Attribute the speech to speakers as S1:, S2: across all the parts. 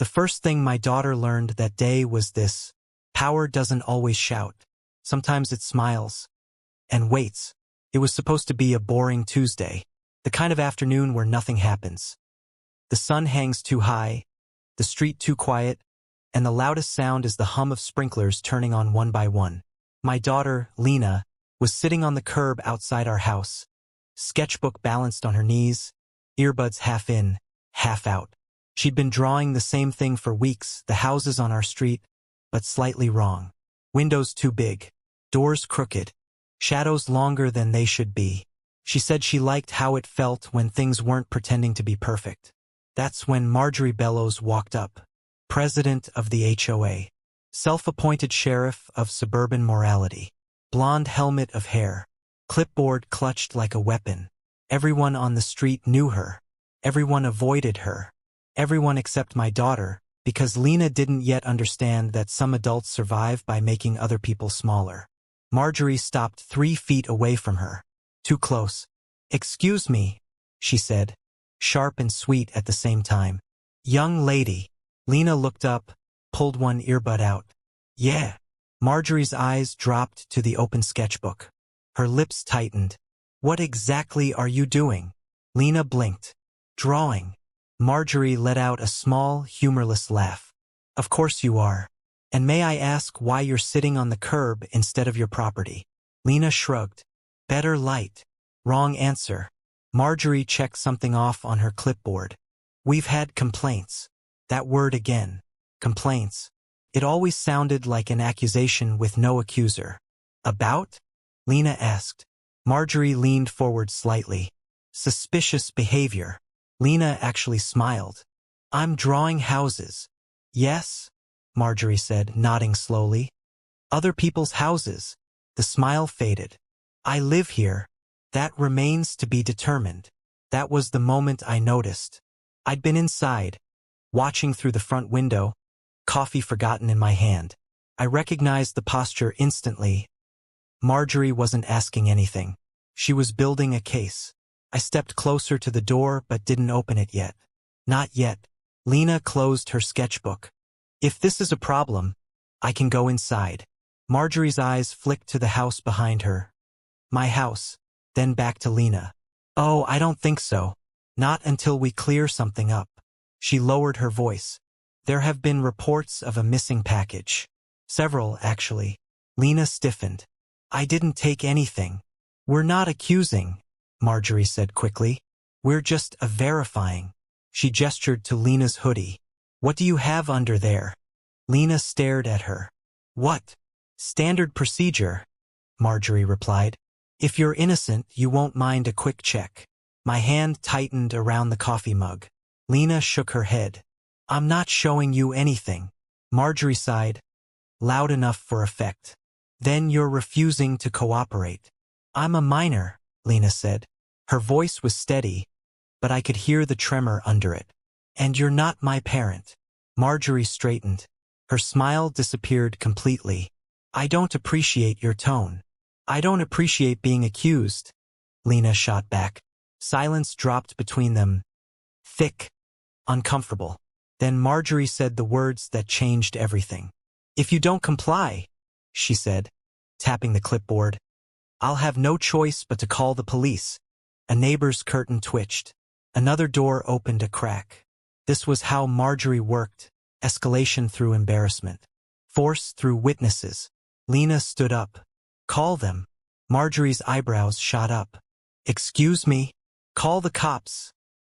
S1: The first thing my daughter learned that day was this: power doesn't always shout. Sometimes it smiles and waits. It was supposed to be a boring Tuesday, the kind of afternoon where nothing happens. The sun hangs too high, the street too quiet, and the loudest sound is the hum of sprinklers turning on one by one. My daughter, Lena, was sitting on the curb outside our house, sketchbook balanced on her knees, earbuds half in, half out. She'd been drawing the same thing for weeks, the houses on our street, but slightly wrong. Windows too big, doors crooked, shadows longer than they should be. She said she liked how it felt when things weren't pretending to be perfect. That's when Marjorie Bellows walked up, president of the HOA, self-appointed sheriff of suburban morality, blonde helmet of hair, clipboard clutched like a weapon. Everyone on the street knew her. Everyone avoided her. Everyone except my daughter, because Lena didn't yet understand that some adults survive by making other people smaller. Marjorie stopped 3 feet away from her. Too close. "Excuse me," she said, sharp and sweet at the same time. "Young lady." Lena looked up, pulled one earbud out. "Yeah." Marjorie's eyes dropped to the open sketchbook. Her lips tightened. "What exactly are you doing?" Lena blinked. "Drawing." Marjorie let out a small, humorless laugh. "Of course you are. And may I ask why you're sitting on the curb instead of your property?" Lena shrugged. "Better light." Wrong answer. Marjorie checked something off on her clipboard. "We've had complaints." That word again. Complaints. It always sounded like an accusation with no accuser. "About?" Lena asked. Marjorie leaned forward slightly. "Suspicious behavior." Lena actually smiled. "I'm drawing houses." "Yes," Marjorie said, nodding slowly. "Other people's houses." The smile faded. "I live here." "That remains to be determined." That was the moment I noticed. I'd been inside, watching through the front window, coffee forgotten in my hand. I recognized the posture instantly. Marjorie wasn't asking anything. She was building a case. I stepped closer to the door but didn't open it yet. "Not yet." Lena closed her sketchbook. "If this is a problem, I can go inside." Marjorie's eyes flicked to the house behind her. "My house." Then back to Lena. "Oh, I don't think so. Not until we clear something up." She lowered her voice. "There have been reports of a missing package. Several, actually." Lena stiffened. "I didn't take anything." "We're not accusing," Marjorie said quickly. "We're just verifying." She gestured to Lena's hoodie. "What do you have under there?" Lena stared at her. "What?" "Standard procedure," Marjorie replied. "If you're innocent, you won't mind a quick check." My hand tightened around the coffee mug. Lena shook her head. "I'm not showing you anything." Marjorie sighed, loud enough for effect. "Then you're refusing to cooperate." "I'm a minor," Lena said. Her voice was steady, but I could hear the tremor under it. "And you're not my parent." Marjorie straightened. Her smile disappeared completely. "I don't appreciate your tone." "I don't appreciate being accused," Lena shot back. Silence dropped between them. Thick, uncomfortable. Then Marjorie said the words that changed everything. "If you don't comply," she said, tapping the clipboard, "I'll have no choice but to call the police." A neighbor's curtain twitched. Another door opened a crack. This was how Marjorie worked. Escalation through embarrassment. Force through witnesses. Lena stood up. "Call them." Marjorie's eyebrows shot up. "Excuse me?" "Call the cops,"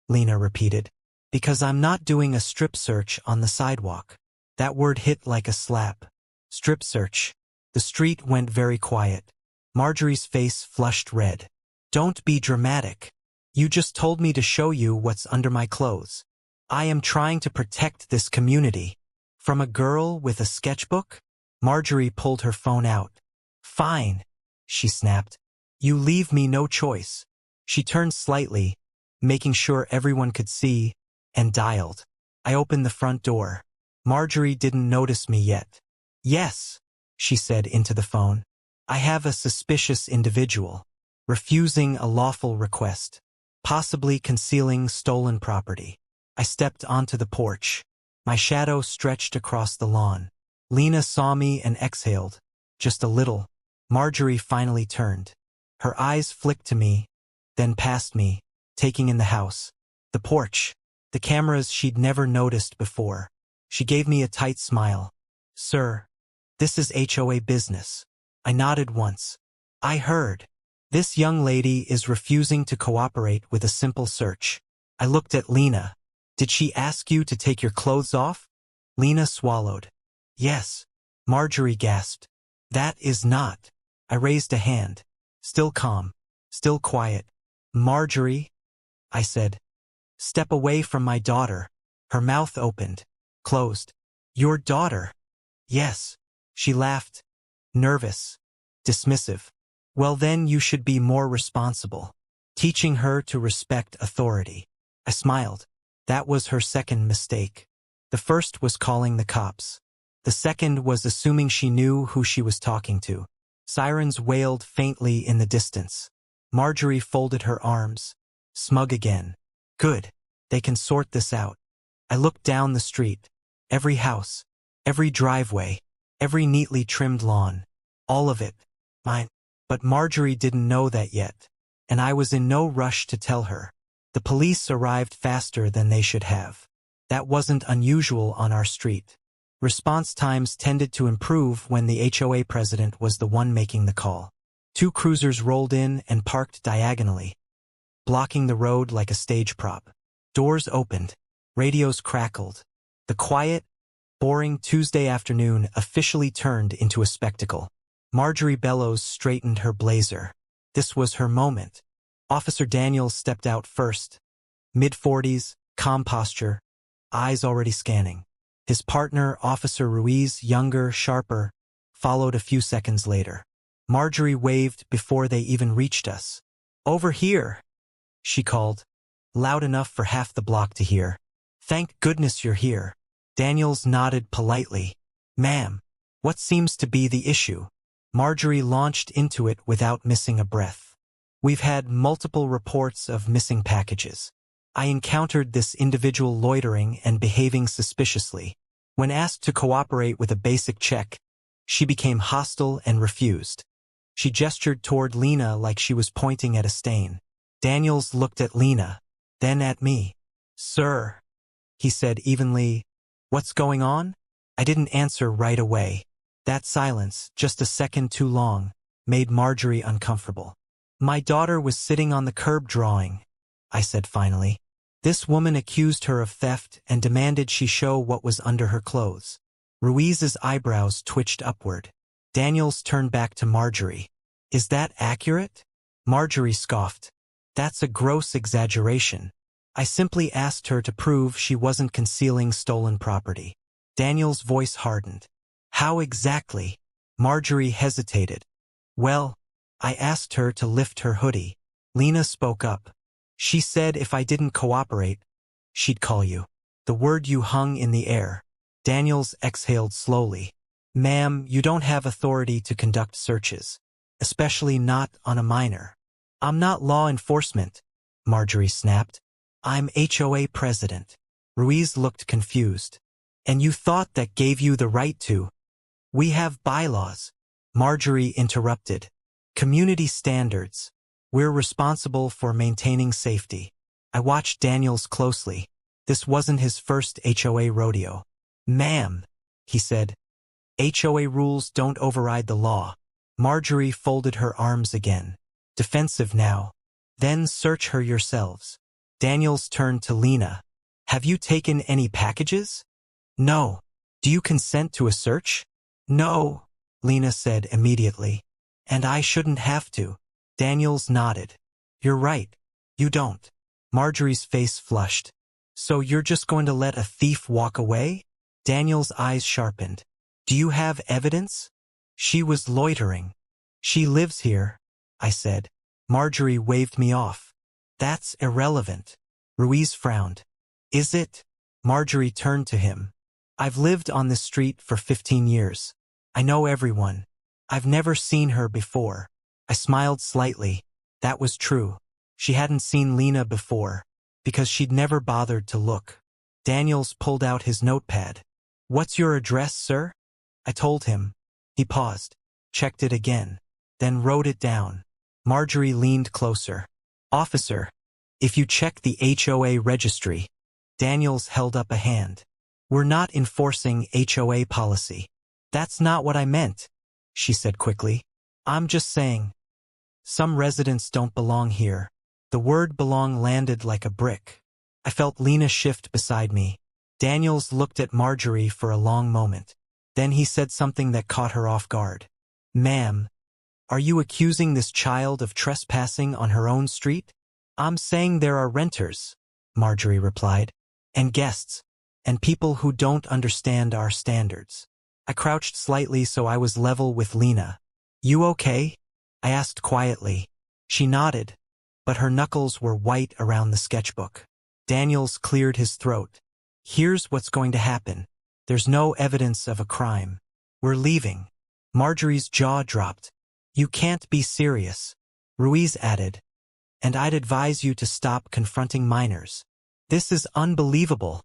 S1: Lena repeated. "Because I'm not doing a strip search on the sidewalk." That word hit like a slap. Strip search. The street went very quiet. Marjorie's face flushed red. "Don't be dramatic. You just told me to show you what's under my clothes. I am trying to protect this community." "From a girl with a sketchbook?" Marjorie pulled her phone out. "Fine," she snapped. "You leave me no choice." She turned slightly, making sure everyone could see, and dialed. I opened the front door. Marjorie didn't notice me yet. "Yes," she said into the phone. "I have a suspicious individual. Refusing a lawful request. Possibly concealing stolen property." I stepped onto the porch. My shadow stretched across the lawn. Lena saw me and exhaled. Just a little. Marjorie finally turned. Her eyes flicked to me, then past me, taking in the house. The porch. The cameras she'd never noticed before. She gave me a tight smile. Sir, this is HOA business. I nodded once. I heard. This young lady is refusing to cooperate with a simple search. I looked at Lena. Did she ask you to take your clothes off? Lena swallowed. Yes. Marjorie gasped. That is not. I raised a hand. Still calm. Still quiet. Marjorie, I said. Step away from my daughter. Her mouth opened. Closed. Your daughter? Yes. She laughed. Nervous. Dismissive. Well then you should be more responsible. Teaching her to respect authority. I smiled. That was her second mistake. The first was calling the cops. The second was assuming she knew who she was talking to. Sirens wailed faintly in the distance. Marjorie folded her arms. Smug again. Good. They can sort this out. I looked down the street. Every house. Every driveway. Every neatly trimmed lawn. All of it. Mine. But Marjorie didn't know that yet. And I was in no rush to tell her. The police arrived faster than they should have. That wasn't unusual on our street. Response times tended to improve when the HOA president was the one making the call. 2 cruisers rolled in and parked diagonally, blocking the road like a stage prop. Doors opened. Radios crackled. The quiet, boring Tuesday afternoon officially turned into a spectacle. Marjorie Bellows straightened her blazer. This was her moment. Officer Daniels stepped out first. Mid-40s, calm posture, eyes already scanning. His partner, Officer Ruiz, younger, sharper, followed a few seconds later. Marjorie waved before they even reached us. Over here, she called, loud enough for half the block to hear. Thank goodness you're here. Daniels nodded politely. Ma'am, what seems to be the issue? Marjorie launched into it without missing a breath. We've had multiple reports of missing packages. I encountered this individual loitering and behaving suspiciously. When asked to cooperate with a basic check, she became hostile and refused. She gestured toward Lena like she was pointing at a stain. Daniels looked at Lena, then at me. Sir, he said evenly, what's going on? I didn't answer right away. That silence, just a second too long, made Marjorie uncomfortable. My daughter was sitting on the curb drawing, I said finally. This woman accused her of theft and demanded she show what was under her clothes. Ruiz's eyebrows twitched upward. Daniels turned back to Marjorie. Is that accurate? Marjorie scoffed. That's a gross exaggeration. I simply asked her to prove she wasn't concealing stolen property. Daniels' voice hardened. How exactly? Marjorie hesitated. Well, I asked her to lift her hoodie. Lena spoke up. She said if I didn't cooperate, she'd call you. The word you hung in the air. Daniels exhaled slowly. Ma'am, you don't have authority to conduct searches, especially not on a minor. I'm not law enforcement, Marjorie snapped. I'm HOA president. Ruiz looked confused. And you thought that gave you the right to? We have bylaws. Marjorie interrupted. Community standards. We're responsible for maintaining safety. I watched Daniels closely. This wasn't his first HOA rodeo. Ma'am, he said. HOA rules don't override the law. Marjorie folded her arms again. Defensive now. Then search her yourselves. Daniels turned to Lena. Have you taken any packages? No. Do you consent to a search? No, Lena said immediately. And I shouldn't have to. Daniels nodded. You're right. You don't. Marjorie's face flushed. So you're just going to let a thief walk away? Daniels' eyes sharpened. Do you have evidence? She was loitering. She lives here, I said. Marjorie waved me off. That's irrelevant. Ruiz frowned. Is it? Marjorie turned to him. I've lived on this street for 15 years. I know everyone. I've never seen her before. I smiled slightly. That was true. She hadn't seen Lena before, because she'd never bothered to look. Daniels pulled out his notepad. "What's your address, sir?" I told him. He paused, checked it again, then wrote it down. Marjorie leaned closer. "Officer, if you check the HOA registry." Daniels held up a hand. "We're not enforcing HOA policy." "That's not what I meant," she said quickly. "I'm just saying, some residents don't belong here." The word belong landed like a brick. I felt Lena shift beside me. Daniels looked at Marjorie for a long moment. Then he said something that caught her off guard. "Ma'am, are you accusing this child of trespassing on her own street?" "I'm saying there are renters," Marjorie replied, "and guests, and people who don't understand our standards." I crouched slightly so I was level with Lena. "You okay?" I asked quietly. She nodded, but her knuckles were white around the sketchbook. Daniels cleared his throat. "Here's what's going to happen. There's no evidence of a crime. We're leaving." Marjorie's jaw dropped. "You can't be serious," Ruiz added. "And I'd advise you to stop confronting minors." "This is unbelievable,"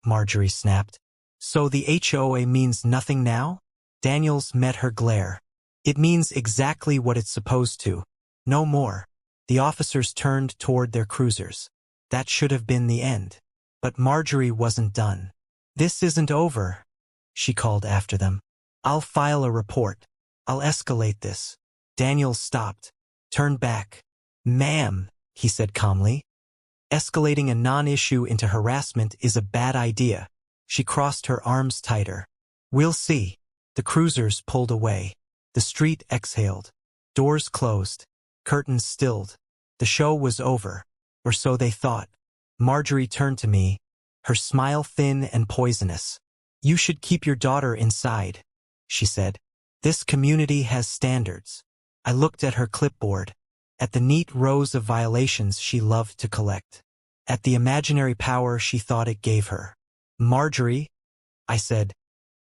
S1: Marjorie snapped. "So the HOA means nothing now?" Daniels met her glare. "It means exactly what it's supposed to. No more." The officers turned toward their cruisers. That should have been the end. But Marjorie wasn't done. "This isn't over," she called after them. "I'll file a report. I'll escalate this." Daniels stopped, turned back. "Ma'am," he said calmly, "escalating a non-issue into harassment is a bad idea." She crossed her arms tighter. "We'll see." The cruisers pulled away. The street exhaled. Doors closed. Curtains stilled. The show was over, or so they thought. Marjorie turned to me, her smile thin and poisonous. "You should keep your daughter inside," she said. "This community has standards." I looked at her clipboard, at the neat rows of violations she loved to collect, at the imaginary power she thought it gave her. "Marjorie," I said,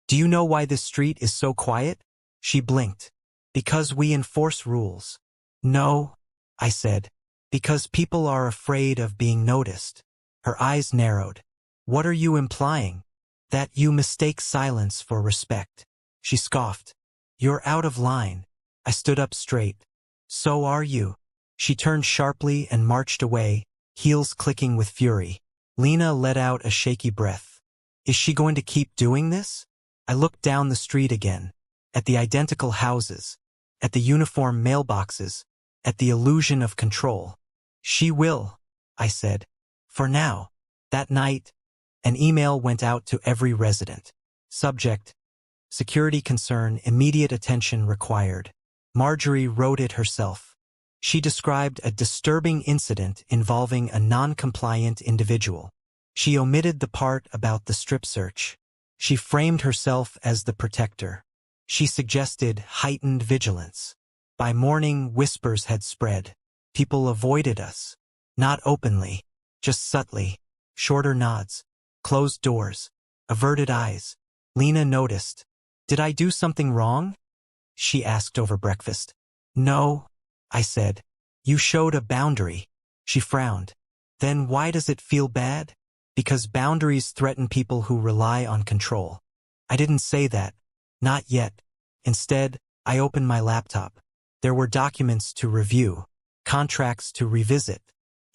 S1: "do you know why this street is so quiet?" She blinked. "Because we enforce rules." "No," I said, "because people are afraid of being noticed." Her eyes narrowed. "What are you implying?" "That you mistake silence for respect." She scoffed. "You're out of line." I stood up straight. "So are you." She turned sharply and marched away, heels clicking with fury. Lena let out a shaky breath. Is she going to keep doing this? I looked down the street again, at the identical houses, at the uniform mailboxes, at the illusion of control. "She will," I said. "For now." That night, an email went out to every resident. Subject: security concern, immediate attention required. Marjorie wrote it herself. She described a disturbing incident involving a non-compliant individual. She omitted the part about the strip search. She framed herself as the protector. She suggested heightened vigilance. By morning, whispers had spread. People avoided us. Not openly, just subtly. Shorter nods, closed doors, averted eyes. Lena noticed. "Did I do something wrong?" she asked over breakfast. "No," I said. "You showed a boundary." She frowned. "Then why does it feel bad?" "Because boundaries threaten people who rely on control." I didn't say that. Not yet. Instead, I opened my laptop. There were documents to review, contracts to revisit,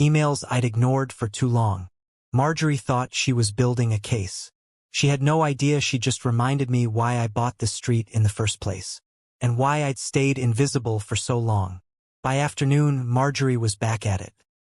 S1: emails I'd ignored for too long. Marjorie thought she was building a case. She had no idea she just reminded me why I bought this street in the first place, and why I'd stayed invisible for so long. By afternoon, Marjorie was back at it.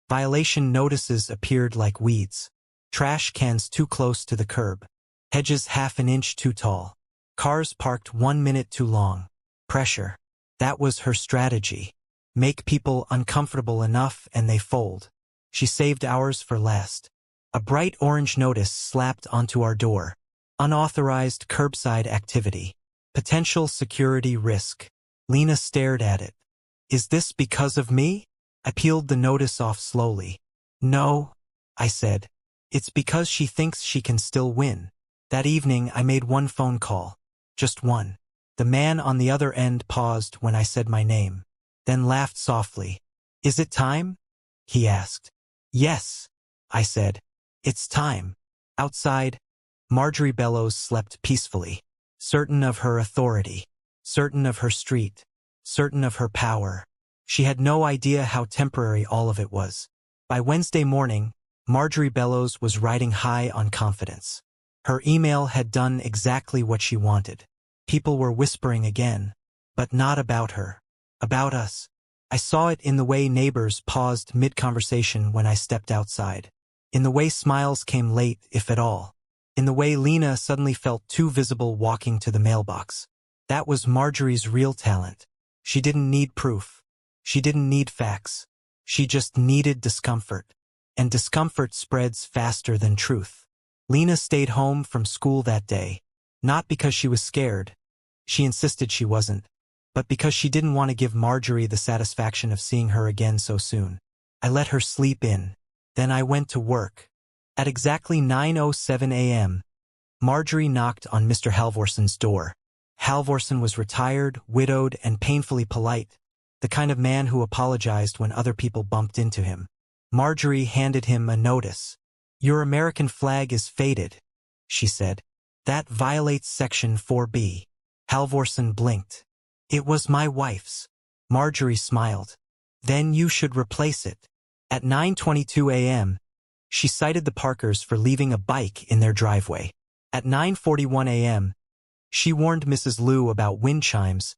S1: Violation notices appeared like weeds. Trash cans too close to the curb. Hedges half an inch too tall. Cars parked 1 minute too long. Pressure. That was her strategy. Make people uncomfortable enough and they fold. She saved ours for last. A bright orange notice slapped onto our door. Unauthorized curbside activity. Potential security risk. Lena stared at it. "Is this because of me?" I peeled the notice off slowly. "No," I said. "It's because she thinks she can still win." That evening, I made one phone call. Just one. The man on the other end paused when I said my name, then laughed softly. "Is it time?" he asked. "Yes," I said. "It's time." Outside, Marjorie Bellows slept peacefully, certain of her authority, certain of her street, certain of her power. She had no idea how temporary all of it was. By Wednesday morning, Marjorie Bellows was riding high on confidence. Her email had done exactly what she wanted. People were whispering again, but not about her. About us. I saw it in the way neighbors paused mid-conversation when I stepped outside. In the way smiles came late, if at all. In the way Lena suddenly felt too visible walking to the mailbox. That was Marjorie's real talent. She didn't need proof. She didn't need facts. She just needed discomfort. And discomfort spreads faster than truth. Lena stayed home from school that day. Not because she was scared. She insisted she wasn't. But because she didn't want to give Marjorie the satisfaction of seeing her again so soon. I let her sleep in. Then I went to work. At exactly 9:07 a.m., Marjorie knocked on Mr. Halvorson's door. Halvorson was retired, widowed, and painfully polite, the kind of man who apologized when other people bumped into him. Marjorie handed him a notice. "Your American flag is faded," she said. "That violates Section 4B. Halvorson blinked. "It was my wife's." Marjorie smiled. "Then you should replace it." At 9:22 a.m., she cited the Parkers for leaving a bike in their driveway. At 9:41 a.m., she warned Mrs. Liu about wind chimes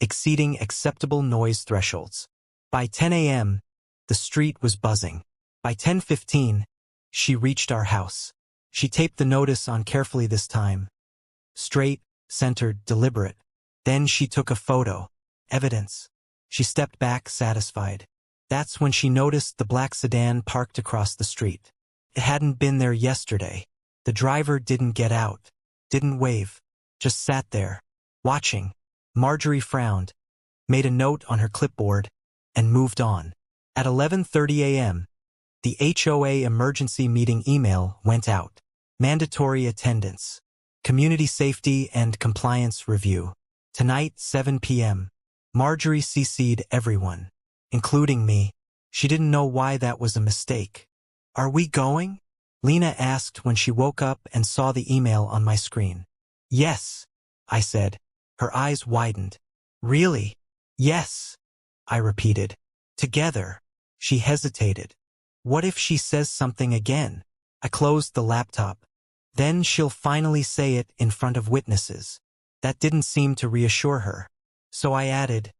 S1: exceeding acceptable noise thresholds. By 10 a.m., the street was buzzing. By 10:15, she reached our house. She taped the notice on carefully this time. Straight, centered, deliberate. Then she took a photo. Evidence. She stepped back, satisfied. That's when she noticed the black sedan parked across the street. It hadn't been there yesterday. The driver didn't get out, didn't wave, just sat there, watching. Marjorie frowned, made a note on her clipboard, and moved on. At 11:30 a.m., the HOA emergency meeting email went out. Mandatory attendance. Community safety and compliance review. Tonight, 7 p.m. Marjorie CC'd everyone, including me. She didn't know why that was a mistake. "Are we going?" Lena asked when she woke up and saw the email on my screen. "Yes," I said. Her eyes widened. "Really?" "Yes," I repeated. "Together." She hesitated. "What if she says something again?" I closed the laptop. "Then she'll finally say it in front of witnesses." That didn't seem to reassure her. So I added,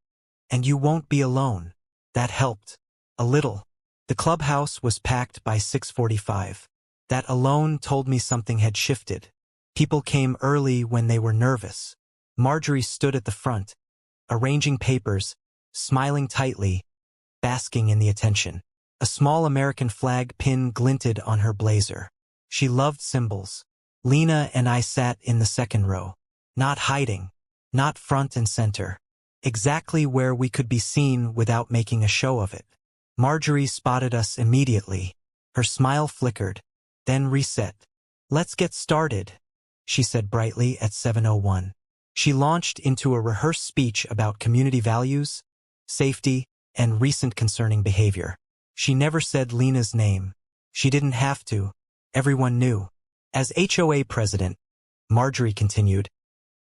S1: "And you won't be alone." That helped. A little. The clubhouse was packed by 6:45. That alone told me something had shifted. People came early when they were nervous. Marjorie stood at the front, arranging papers, smiling tightly, basking in the attention. A small American flag pin glinted on her blazer. She loved symbols. Lena and I sat in the second row. Not hiding, not front and center. Exactly where we could be seen without making a show of it. Marjorie spotted us immediately. Her smile flickered, then reset. "Let's get started," she said brightly at 7:01. She launched into a rehearsed speech about community values, safety, and recent concerning behavior. She never said Lena's name. She didn't have to. Everyone knew. As HOA president, Marjorie continued,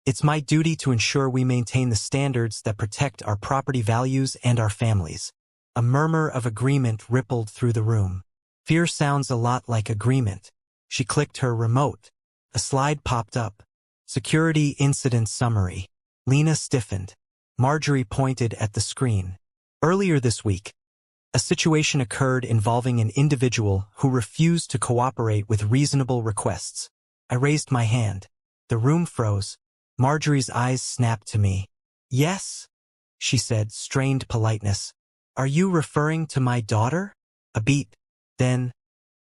S1: "It's my duty to ensure we maintain the standards that protect our property values and our families." A murmur of agreement rippled through the room. Fear sounds a lot like agreement. She clicked her remote. A slide popped up. Security Incident Summary. Lena stiffened. Marjorie pointed at the screen. Earlier this week, a situation occurred involving an individual who refused to cooperate with reasonable requests. I raised my hand. The room froze. Marjorie's eyes snapped to me. "Yes?" she said, strained politeness. "Are you referring to my daughter?" A beat. Then,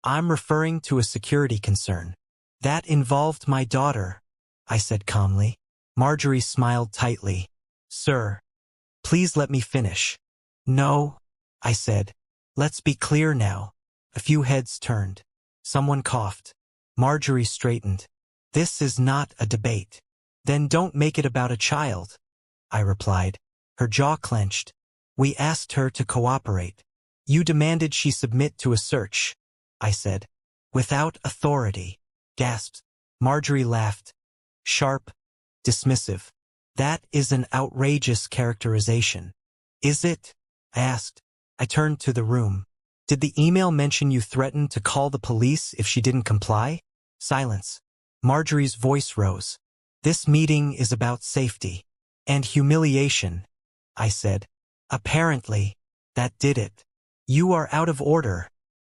S1: "I'm referring to a security concern." "That involved my daughter," I said calmly. Marjorie smiled tightly. "Sir, please let me finish." "No," I said. "Let's be clear now." A few heads turned. Someone coughed. Marjorie straightened. "This is not a debate." "Then don't make it about a child," I replied. Her jaw clenched. "We asked her to cooperate." "You demanded she submit to a search," I said. "Without authority." gasped. Marjorie laughed. Sharp, dismissive. That is an outrageous characterization. Is it? I asked. I turned to the room. Did the email mention you threatened to call the police if she didn't comply? Silence. Marjorie's voice rose. This meeting is about safety. And humiliation, I said. Apparently, that did it. You are out of order,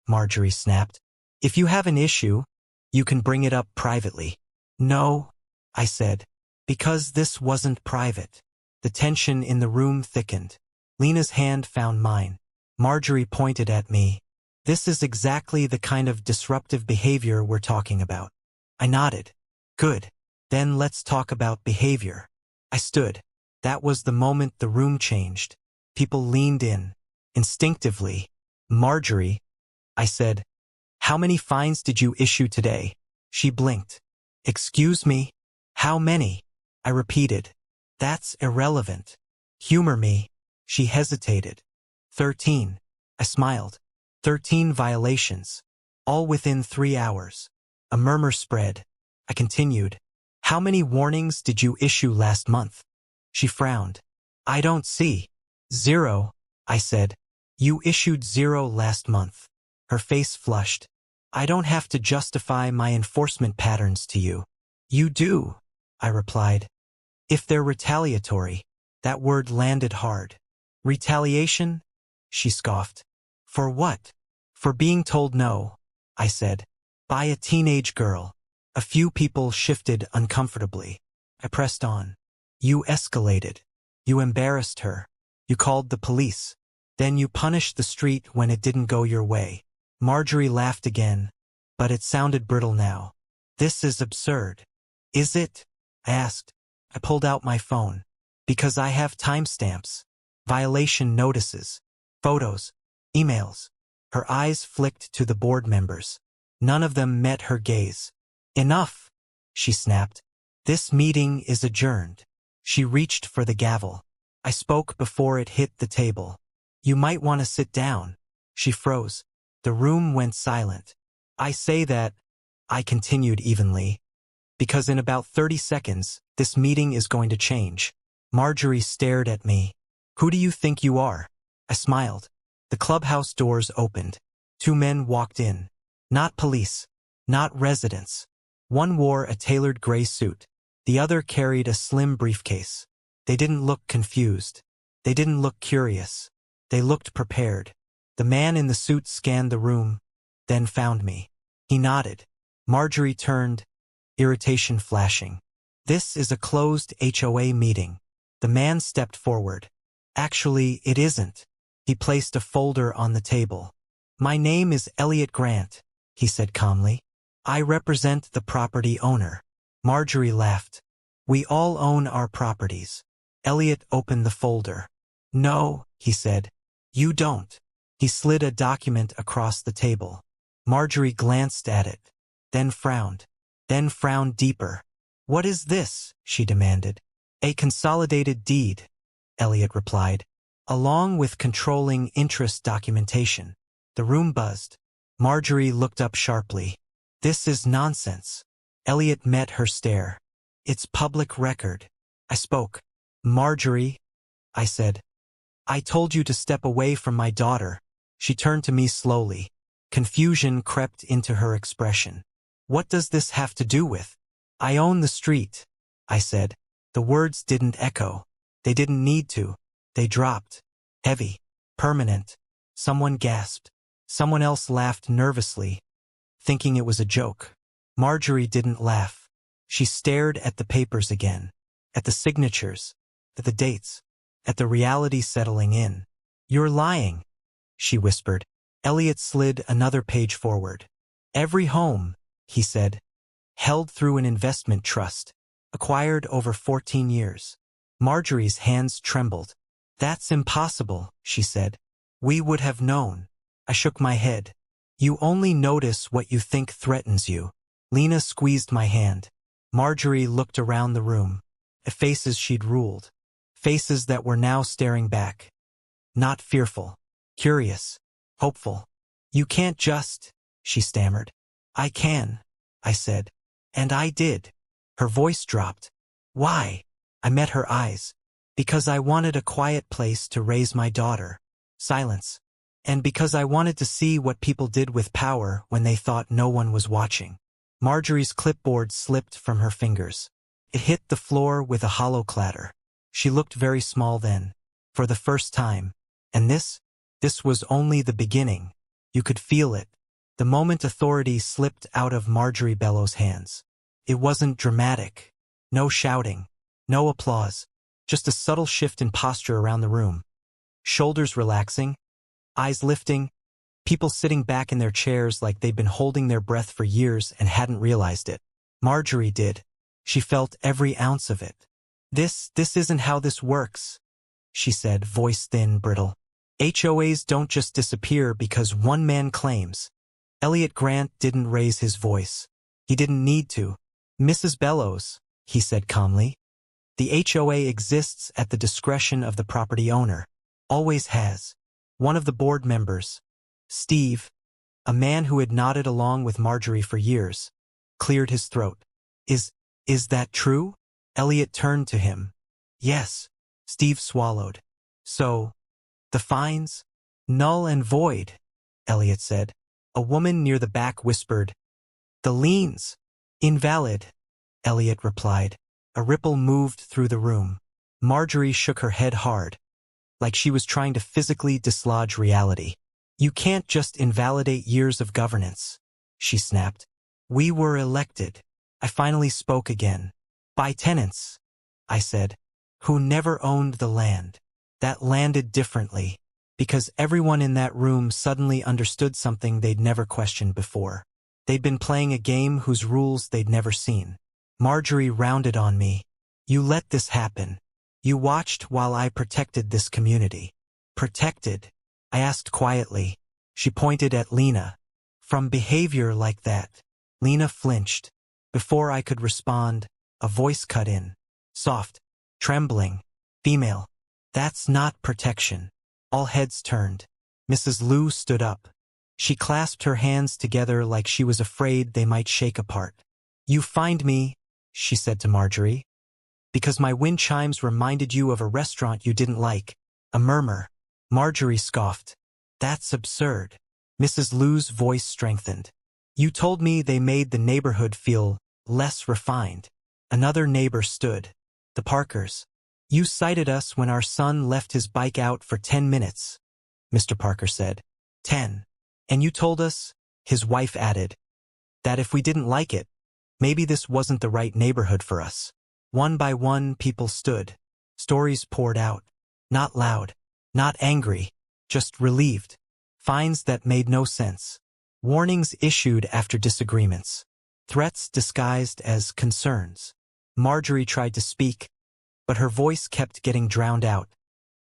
S1: Marjorie snapped. If you have an issue, you can bring it up privately. No, I said, because this wasn't private. The tension in the room thickened. Lena's hand found mine. Marjorie pointed at me. This is exactly the kind of disruptive behavior we're talking about. I nodded. Good. Then let's talk about behavior. I stood. That was the moment the room changed. People leaned in. Instinctively. Marjorie, I said, how many fines did you issue today? She blinked. Excuse me? How many? I repeated. That's irrelevant. Humor me. She hesitated. 13. I smiled. 13 violations. All within 3 hours. A murmur spread. I continued. How many warnings did you issue last month? She frowned. I don't see. 0, I said. You issued 0 last month. Her face flushed. I don't have to justify my enforcement patterns to you. You do, I replied. If they're retaliatory. That word landed hard. Retaliation? She scoffed. For what? For being told no, I said. By a teenage girl. A few people shifted uncomfortably. I pressed on. You escalated. You embarrassed her. You called the police. Then you punished the street when it didn't go your way. Marjorie laughed again, but it sounded brittle now. This is absurd. Is it? I asked. I pulled out my phone. Because I have timestamps. Violation notices. Photos. Emails. Her eyes flicked to the board members. None of them met her gaze. Enough, she snapped. This meeting is adjourned. She reached for the gavel. I spoke before it hit the table. You might want to sit down. She froze. The room went silent. I say that, I continued evenly, because in about 30 seconds, this meeting is going to change. Marjorie stared at me. Who do you think you are? I smiled. The clubhouse doors opened. 2 men walked in. Not police. Not residents. One wore a tailored gray suit. The other carried a slim briefcase. They didn't look confused. They didn't look curious. They looked prepared. The man in the suit scanned the room, then found me. He nodded. Marjorie turned, irritation flashing. This is a closed HOA meeting. The man stepped forward. Actually, it isn't. He placed a folder on the table. My name is Elliot Grant, he said calmly. I represent the property owner. Marjorie laughed. We all own our properties. Elliot opened the folder. No, he said. You don't. He slid a document across the table. Marjorie glanced at it, then frowned deeper. What is this? She demanded. A consolidated deed, Elliot replied, along with controlling interest documentation. The room buzzed. Marjorie looked up sharply. This is nonsense. Elliot met her stare. It's public record. I spoke. Marjorie, I said. I told you to step away from my daughter. She turned to me slowly. Confusion crept into her expression. What does this have to do with? I own the street, I said. The words didn't echo. They didn't need to. They dropped. Heavy. Permanent. Someone gasped. Someone else laughed nervously, thinking it was a joke. Marjorie didn't laugh. She stared at the papers again. At the signatures. At the dates. At the reality settling in. You're lying, she whispered. Elliot slid another page forward. Every home, he said, held through an investment trust, acquired over 14 years. Marjorie's hands trembled. That's impossible, she said. We would have known. I shook my head. You only notice what you think threatens you. Lena squeezed my hand. Marjorie looked around the room, at faces she'd ruled. Faces that were now staring back. Not fearful. Curious. Hopeful. You can't just, she stammered. I can. I said. And I did. Her voice dropped. Why? I met her eyes. Because I wanted a quiet place to raise my daughter. Silence. And because I wanted to see what people did with power when they thought no one was watching. Marjorie's clipboard slipped from her fingers. It hit the floor with a hollow clatter. She looked very small then. For the first time. And this was only the beginning. You could feel it. The moment authority slipped out of Marjorie Bellow's hands. It wasn't dramatic. No shouting. No applause. Just a subtle shift in posture around the room. Shoulders relaxing. Eyes lifting. People sitting back in their chairs like they'd been holding their breath for years and hadn't realized it. Marjorie did. She felt every ounce of it. This isn't how this works, she said, voice thin, brittle. HOAs don't just disappear because one man claims. Elliot Grant didn't raise his voice. He didn't need to. Mrs. Bellows, he said calmly. The HOA exists at the discretion of the property owner. Always has. One of the board members, Steve, a man who had nodded along with Marjorie for years, cleared his throat. Is that true? Elliot turned to him. Yes. Steve swallowed. So, the fines? Null and void, Elliot said. A woman near the back whispered. The liens? Invalid, Elliot replied. A ripple moved through the room. Marjorie shook her head hard, like she was trying to physically dislodge reality. You can't just invalidate years of governance, she snapped. We were elected. I finally spoke again. By tenants, I said, who never owned the land. That landed differently, because everyone in that room suddenly understood something they'd never questioned before. They'd been playing a game whose rules they'd never seen. Marjorie rounded on me. You let this happen. You watched while I protected this community. Protected? I asked quietly. She pointed at Lena. From behavior like that. Lena flinched. Before I could respond, a voice cut in. Soft. Trembling. Female. That's not protection. All heads turned. Mrs. Liu stood up. She clasped her hands together like she was afraid they might shake apart. You fined me, she said to Marjorie, because my wind chimes reminded you of a restaurant you didn't like. A murmur. Marjorie scoffed. That's absurd. Mrs. Liu's voice strengthened. You told me they made the neighborhood feel less refined. Another neighbor stood. The Parkers. You cited us when our son left his bike out for 10 minutes, Mr. Parker said. 10. And you told us, his wife added, that if we didn't like it, maybe this wasn't the right neighborhood for us. One by one, people stood. Stories poured out. Not loud. Not angry. Just relieved. Fines that made no sense. Warnings issued after disagreements. Threats disguised as concerns. Marjorie tried to speak, but her voice kept getting drowned out.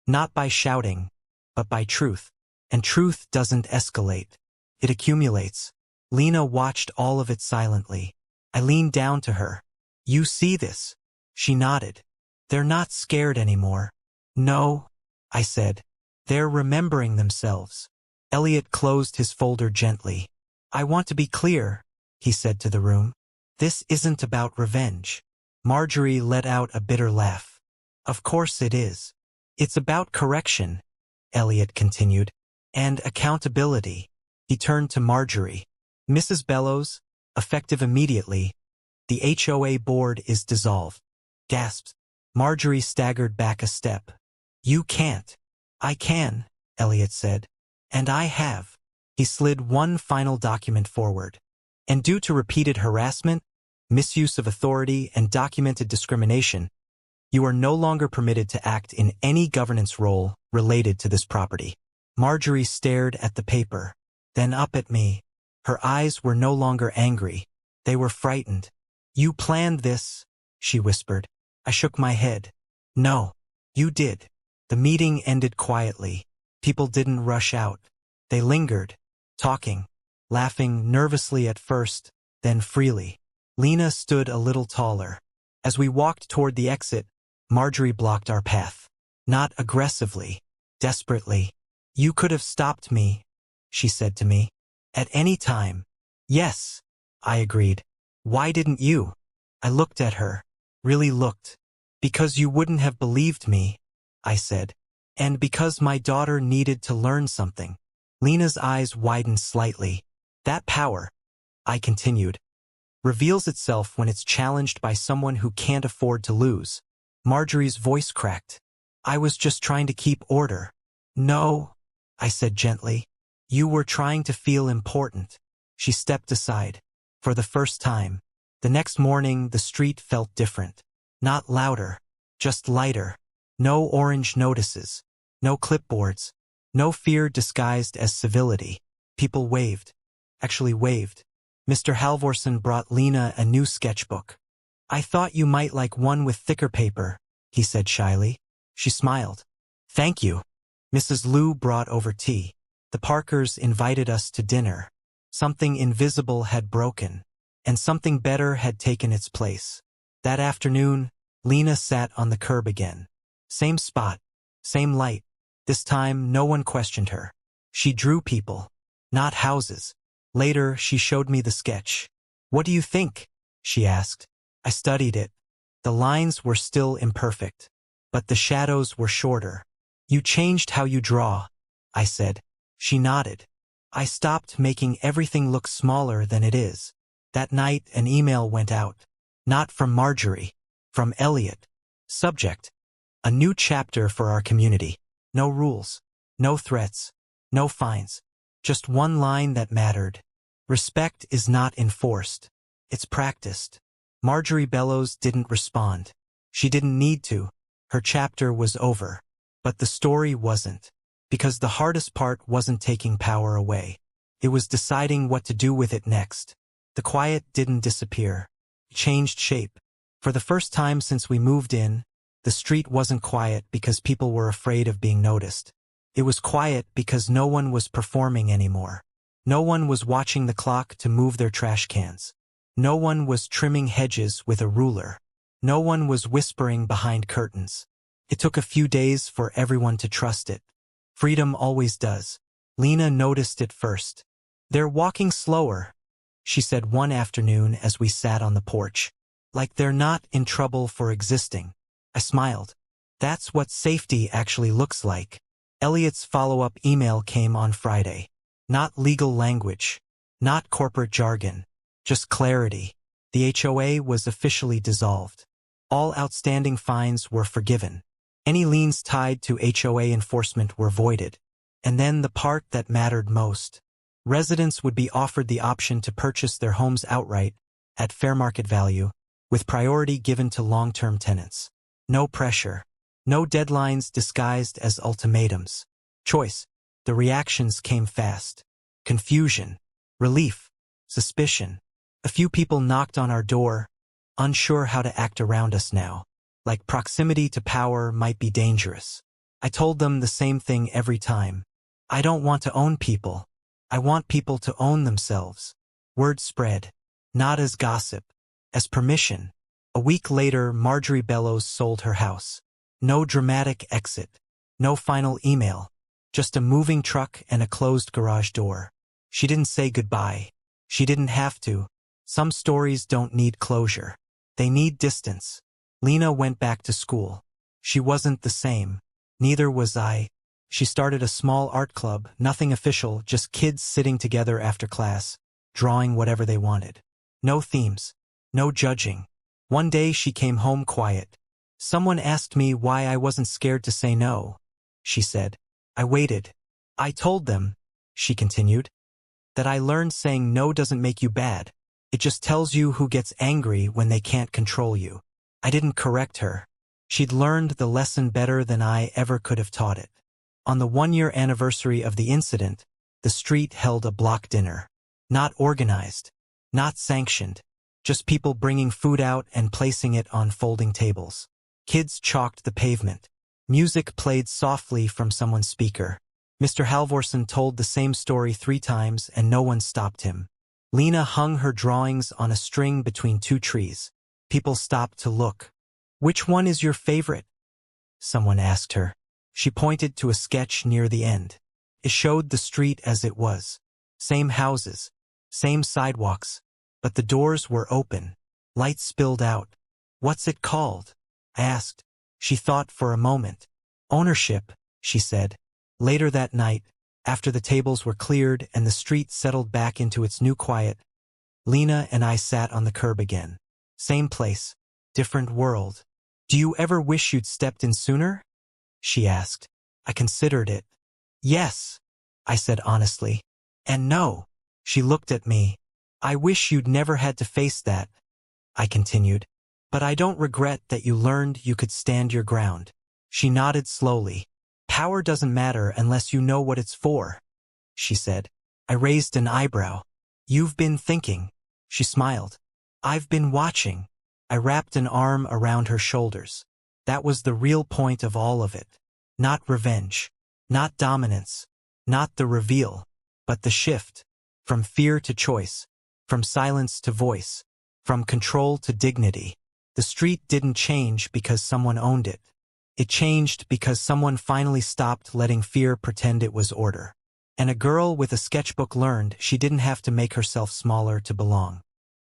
S1: Not by shouting, but by truth. And truth doesn't escalate. It accumulates. Lena watched all of it silently. I leaned down to her. You see this? She nodded. They're not scared anymore. No, I said. They're remembering themselves. Elliot closed his folder gently. I want to be clear, he said to the room. This isn't about revenge. Marjorie let out a bitter laugh. Of course it is. It's about correction, Elliot continued. And accountability. He turned to Marjorie. Mrs. Bellows, effective immediately, the HOA board is dissolved. Gasped. Marjorie staggered back a step. You can't. I can, Elliot said. And I have. He slid one final document forward. And due to repeated harassment, misuse of authority, and documented discrimination, you are no longer permitted to act in any governance role related to this property. Marjorie stared at the paper, then up at me. Her eyes were no longer angry. They were frightened. You planned this, she whispered. I shook my head. No, you did. The meeting ended quietly. People didn't rush out. They lingered, talking, laughing nervously at first, then freely. Lena stood a little taller. As we walked toward the exit, Marjorie blocked our path. Not aggressively, desperately. You could have stopped me, she said to me. At any time. Yes, I agreed. Why didn't you? I looked at her. Really looked. Because you wouldn't have believed me, I said. And because my daughter needed to learn something. Lena's eyes widened slightly. That power, I continued, reveals itself when it's challenged by someone who can't afford to lose. Marjorie's voice cracked. I was just trying to keep order. No, I said gently. You were trying to feel important. She stepped aside. For the first time. The next morning, the street felt different. Not louder, just lighter. No orange notices. No clipboards. No fear disguised as civility. People waved. Actually waved. Mr. Halvorsen brought Lena a new sketchbook. I thought you might like one with thicker paper, he said shyly. She smiled. Thank you. Mrs. Liu brought over tea. The Parkers invited us to dinner. Something invisible had broken, and something better had taken its place. That afternoon, Lena sat on the curb again. Same spot, same light. This time, no one questioned her. She drew people, not houses. Later, she showed me the sketch. What do you think? She asked. I studied it. The lines were still imperfect, but the shadows were shorter. You changed how you draw, I said. She nodded. I stopped making everything look smaller than it is. That night, an email went out. Not from Marjorie, from Elliot. Subject: a new chapter for our community. No rules, no threats, no fines. Just one line that mattered. Respect is not enforced. It's practiced. Marjorie Bellows didn't respond. She didn't need to. Her chapter was over. But the story wasn't. Because the hardest part wasn't taking power away. It was deciding what to do with it next. The quiet didn't disappear. It changed shape. For the first time since we moved in, the street wasn't quiet because people were afraid of being noticed. It was quiet because no one was performing anymore. No one was watching the clock to move their trash cans. No one was trimming hedges with a ruler. No one was whispering behind curtains. It took a few days for everyone to trust it. Freedom always does. Lena noticed it first. They're walking slower, she said one afternoon as we sat on the porch. Like they're not in trouble for existing. I smiled. That's what safety actually looks like. Elliot's follow-up email came on Friday. Not legal language. Not corporate jargon. Just clarity. The HOA was officially dissolved. All outstanding fines were forgiven. Any liens tied to HOA enforcement were voided. And then the part that mattered most. Residents would be offered the option to purchase their homes outright, at fair market value, with priority given to long-term tenants. No pressure. No deadlines disguised as ultimatums. Choice. The reactions came fast. Confusion. Relief. Suspicion. A few people knocked on our door, unsure how to act around us now. Like proximity to power might be dangerous. I told them the same thing every time. I don't want to own people. I want people to own themselves. Word spread. Not as gossip. As permission. A week later, Marjorie Bellows sold her house. No dramatic exit. No final email. Just a moving truck and a closed garage door. She didn't say goodbye. She didn't have to. Some stories don't need closure. They need distance. Lena went back to school. She wasn't the same. Neither was I. She started a small art club, nothing official, just kids sitting together after class, drawing whatever they wanted. No themes. No judging. One day she came home quiet. Someone asked me why I wasn't scared to say no. She said. I waited. I told them, she continued, that I learned saying no doesn't make you bad. It just tells you who gets angry when they can't control you. I didn't correct her. She'd learned the lesson better than I ever could have taught it. On the 1-year anniversary of the incident, the street held a block dinner. Not organized. Not sanctioned. Just people bringing food out and placing it on folding tables. Kids chalked the pavement. Music played softly from someone's speaker. Mr. Halvorsen told the same story 3 times and no one stopped him. Lena hung her drawings on a string between 2 trees. People stopped to look. Which one is your favorite? Someone asked her. She pointed to a sketch near the end. It showed the street as it was. Same houses. Same sidewalks. but the doors were open. Light spilled out. "What's it called?" I asked. She thought for a moment. "Ownership," she said. Later that night, after the tables were cleared and the street settled back into its new quiet, Lena and I sat on the curb again. Same place, different world. "Do you ever wish you'd stepped in sooner?" she asked. I considered it. "Yes," I said honestly. "And no." She looked at me. "I wish you'd never had to face that," I continued. "But I don't regret that you learned you could stand your ground." She nodded slowly. "Power doesn't matter unless you know what it's for," she said. I raised an eyebrow. "You've been thinking." She smiled. "I've been watching." I wrapped an arm around her shoulders. That was the real point of all of it. Not revenge. Not dominance. Not the reveal. But the shift. From fear to choice. From silence to voice. From control to dignity. The street didn't change because someone owned it. It changed because someone finally stopped letting fear pretend it was order. And a girl with a sketchbook learned she didn't have to make herself smaller to belong.